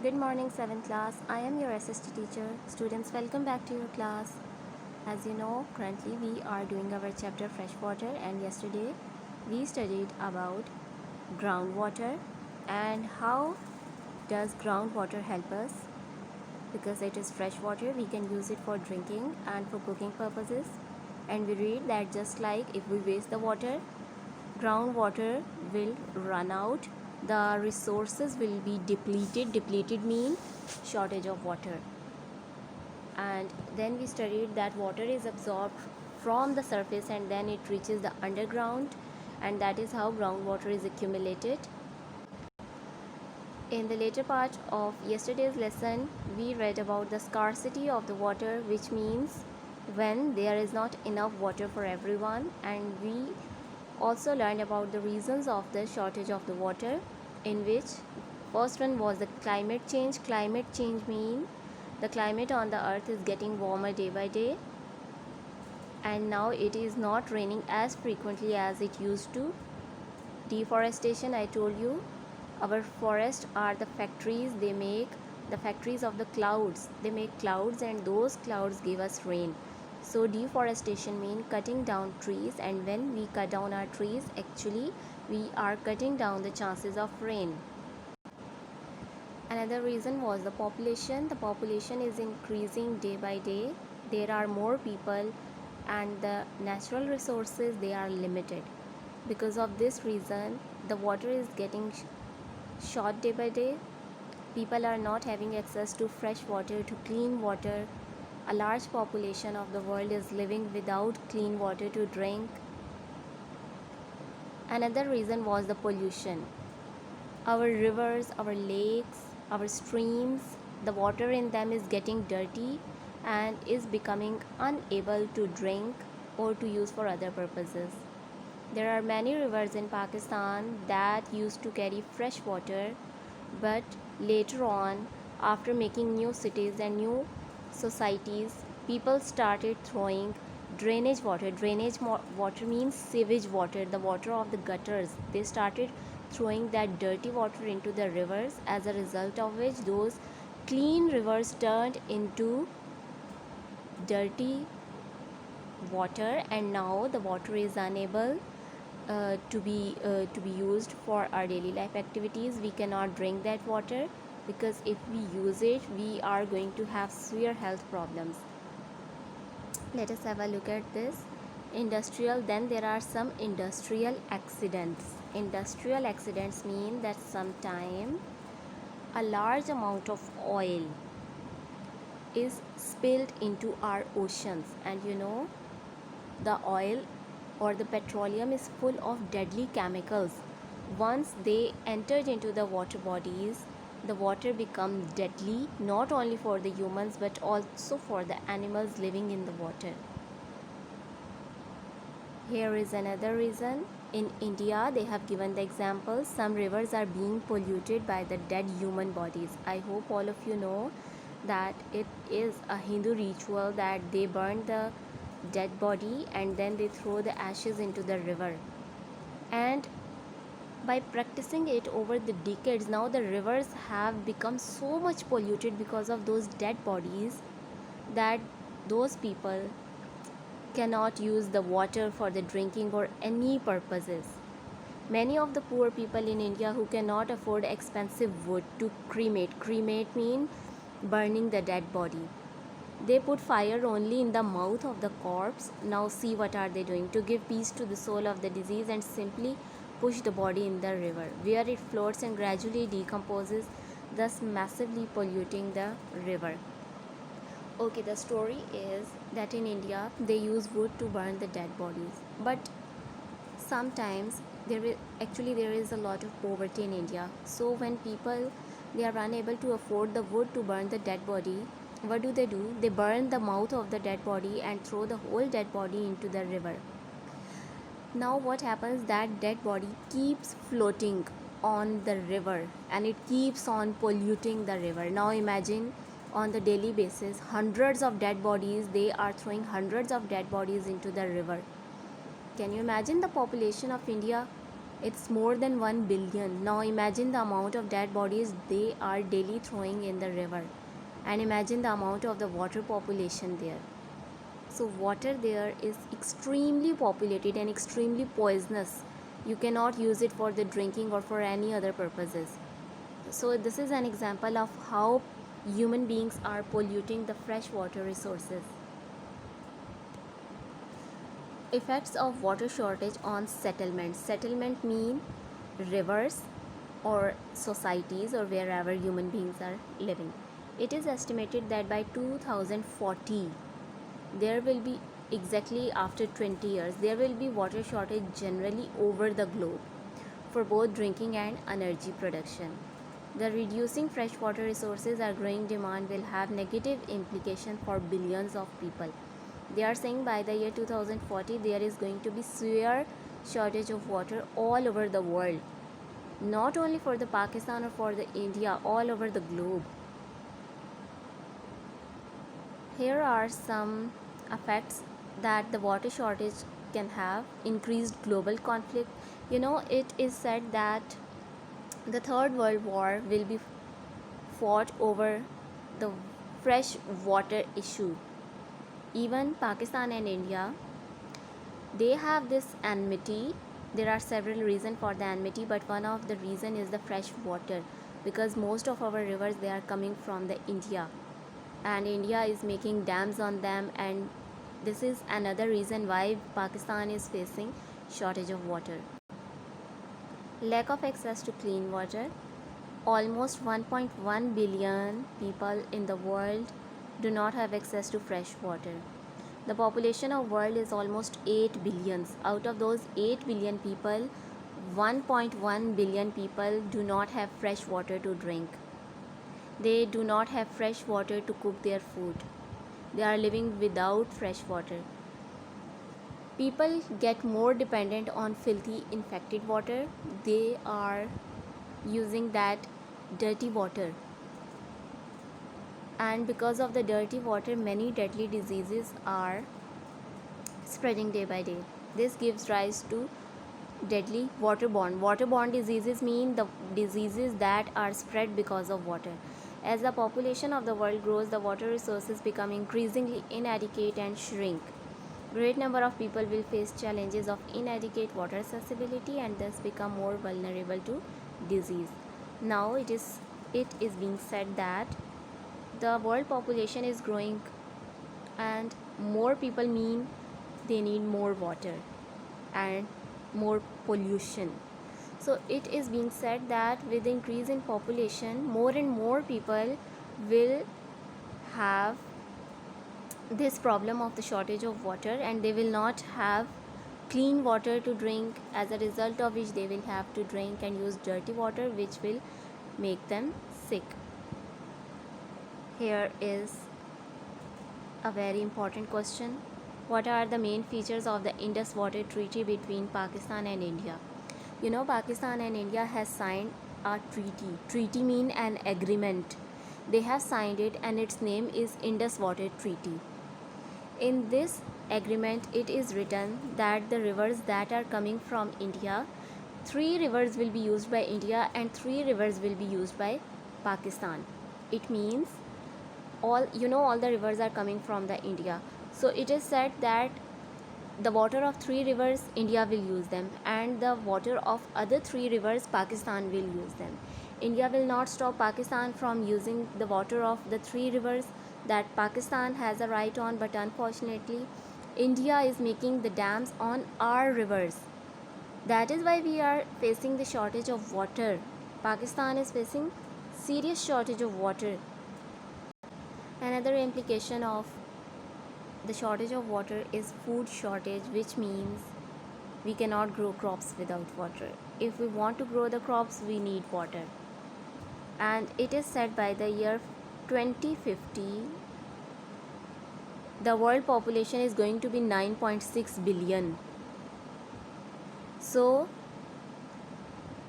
Good morning, 7th class. I am your SST teacher. Students, welcome back to your class. As you know, currently we are doing our chapter freshwater, and yesterday we studied about groundwater and how does groundwater help us. Because it is fresh water, we can use it for drinking and for cooking purposes. And we read that just like if we waste the water, groundwater will run out, the resources will be depleted mean shortage of water. And then we studied that water is absorbed from the surface and then it reaches the underground, and that is how groundwater is accumulated. In the later part of yesterday's lesson, we read about the scarcity of the water, which means when there is not enough water for everyone, and we also learned about the reasons of the shortage of the water, in which first one was the climate change. Climate change means the climate on the earth is getting warmer day by day, and now it is not raining as frequently as it used to. Deforestation, I told you, our forests are the factories. They make the factories of the clouds. They make clouds and those clouds give us rain. So deforestation means cutting down trees, and when we cut down our trees, actually we are cutting down the chances of rain. Another reason was the population. The population is increasing day by day. There are more people and the natural resources, they are limited. Because of this reason, the water is getting short day by day. People are not having access to fresh water, to clean water. A large population of the world is living without clean water to drink. Another reason was the pollution. Our rivers, our lakes, our streams, the water in them is getting dirty and is becoming unable to drink or to use for other purposes. There are many rivers in Pakistan that used to carry fresh water, but later on, after making new cities and new societies, people started throwing drainage water. Drainage water means sewage water, the water of the gutters. They started throwing that dirty water into the rivers, as a result of which those clean rivers turned into dirty water, and now the water is unable to be used for our daily life activities. We cannot drink that water because if we use it, we are going to have severe health problems. Let us have a look at this. Industrial, then there are some industrial accidents. Industrial accidents mean that sometime a large amount of oil is spilled into our oceans, and you know, the oil or the petroleum is full of deadly chemicals. Once they entered into the water bodies, the water becomes deadly, not only for the humans but also for the animals living in the water. Here is another reason. In India, they have given the example, some rivers are being polluted by the dead human bodies. I hope all of you know that it is a Hindu ritual that they burn the dead body and then they throw the ashes into the river. And by practicing it over the decades, now the rivers have become so much polluted because of those dead bodies that those people cannot use the water for the drinking or any purposes. Many of the poor people in India who cannot afford expensive wood to cremate mean burning the dead body. They put fire only in the mouth of the corpse. Now see what are they doing? To give peace to the soul of the deceased, and simply push the body in the river, where it floats and gradually decomposes, thus massively polluting the river. Okay, the story is that in India they use wood to burn the dead bodies, but sometimes there is a lot of poverty in India. So when people, they are unable to afford the wood to burn the dead body, what do? They burn the mouth of the dead body and throw the whole dead body into the river. Now what happens, that dead body keeps floating on the river and it keeps on polluting the river. Now imagine, on the daily basis, hundreds of dead bodies, they are throwing hundreds of dead bodies into the river. Can you imagine the population of India? It's more than 1 billion. Now imagine the amount of dead bodies they are daily throwing in the river, and imagine the amount of the water population there. So water there is extremely populated and extremely poisonous. You cannot use it for the drinking or for any other purposes. So this is an example of how human beings are polluting the freshwater resources. Effects of water shortage on settlements. Settlement mean rivers or societies or wherever human beings are living. It is estimated that by 2040 there will be, exactly after 20 years, there will be water shortage generally over the globe for both drinking and energy production. The reducing freshwater resources or growing demand will have negative implications for billions of people. They are saying by the year 2040 there is going to be severe shortage of water all over the world, not only for the Pakistan or for the India, all over the globe. Here are some effects that the water shortage can have. Increased global conflict. It is said that the Third World War will be fought over the fresh water issue. Even Pakistan and India, they have this enmity. There are several reasons for the enmity, but one of the reason is the fresh water, because most of our rivers, they are coming from the India, and India is making dams on them, and this is another reason why Pakistan is facing shortage of water. Lack of access to clean water. Almost 1.1 billion people in the world do not have access to fresh water. The population of world is almost 8 billions. Out of those 8 billion people, 1.1 billion people do not have fresh water to drink. They do not have fresh water to cook their food. They are living without fresh water. People get more dependent on filthy, infected water. They are using that dirty water, and because of the dirty water, many deadly diseases are spreading day by day. This gives rise to deadly waterborne diseases. Mean the diseases that are spread because of water. As the population of the world grows, the water resources become increasingly inadequate and shrink. Great number of people will face challenges of inadequate water accessibility and thus become more vulnerable to disease. Now it is being said that the world population is growing, and more people mean they need more water and more pollution. So it is being said that with the increase in population, more and more people will have this problem of the shortage of water, and they will not have clean water to drink, as a result of which they will have to drink and use dirty water, which will make them sick. Here is a very important question. What are the main features of the Indus Water Treaty between Pakistan and India? Pakistan and India has signed a treaty. Treaty mean an agreement. They have signed it, and its name is Indus Water Treaty. In this agreement, it is written that the rivers that are coming from India, 3 rivers will be used by India and 3 rivers will be used by Pakistan. It means all the rivers are coming from the India. So it is said that the water of 3 rivers India will use them, and the water of other 3 rivers Pakistan will use them. India will not stop Pakistan from using the water of the 3 rivers that Pakistan has a right on, but unfortunately India is making the dams on our rivers. That is why we are facing the shortage of water. Pakistan is facing serious shortage of water. Another implication of the shortage of water is food shortage, which means we cannot grow crops without water. If we want to grow the crops, we need water. And it is said by the year 2050, the world population is going to be 9.6 billion. So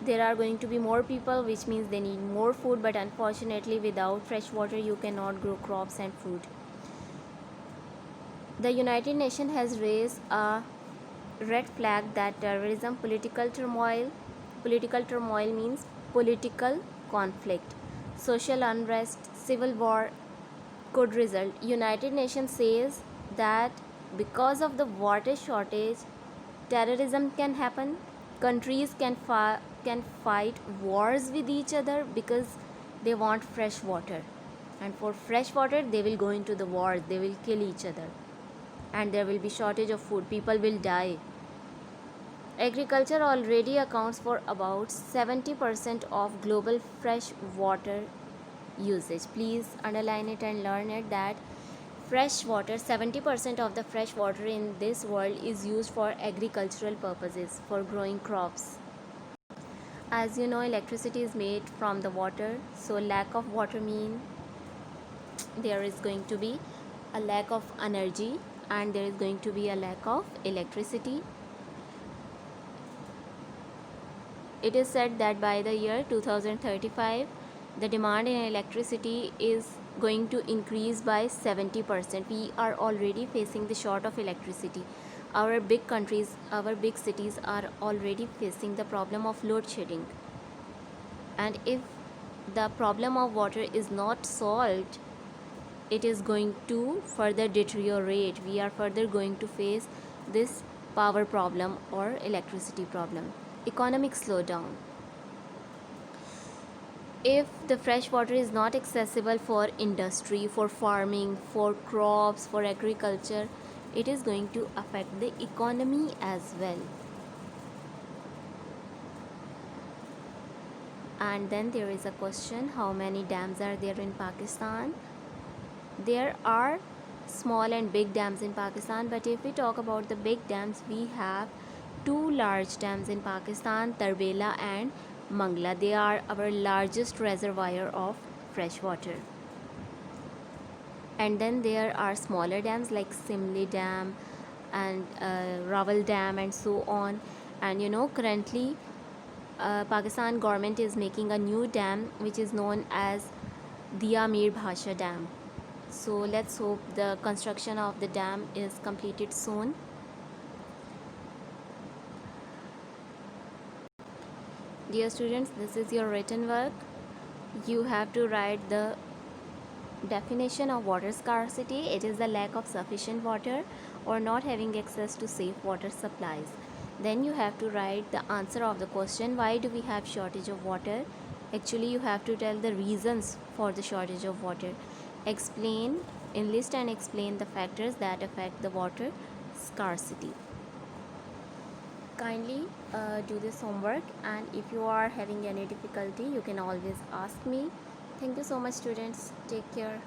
there are going to be more people, which means they need more food, but unfortunately without fresh water you cannot grow crops and food. The United Nations has raised a red flag that terrorism, political turmoil means political conflict, social unrest, civil war could result. United Nations says that because of the water shortage, terrorism can happen. Countries can fight wars with each other because they want fresh water, and for fresh water they will go into the wars, they will kill each other, and there will be shortage of food, people will die. Agriculture already accounts for about 70% of global fresh water usage. Please underline it and learn it that fresh water, 70% of the fresh water in this world is used for agricultural purposes, for growing crops. As you know, electricity is made from the water, so lack of water means there is going to be a lack of energy and there is going to be a lack of electricity. It is said that by the year 2035, the demand in electricity is going to increase by 70%. We are already facing the short of electricity. Our big countries, our big cities are already facing the problem of load shedding. And if the problem of water is not solved, it is going to further deteriorate. We are further going to face this power problem or electricity problem. Economic slowdown. If the fresh water is not accessible for industry, for farming, for crops, for agriculture, it is going to affect the economy as well. And then there is a question, how many dams are there in Pakistan? There are small and big dams in Pakistan, but if we talk about the big dams, we have two large dams in Pakistan, Tarbela and Mangla. They are our largest reservoir of fresh water. And then there are smaller dams like Simli Dam and Rawal Dam and so on. And you know, currently Pakistan government is making a new dam which is known as Dia Mir Bhasha Dam. So let's hope the construction of the dam is completed soon. Dear students, this is your written work. You have to write the definition of water scarcity. It is the lack of sufficient water or not having access to safe water supplies. Then you have to write the answer of the question, why do we have shortage of water? Actually, you have to tell the reasons for the shortage of water. Explain, enlist and explain the factors that affect the water scarcity. Kindly do this homework, and if you are having any difficulty, you can always ask me. Thank you so much, students. Take care.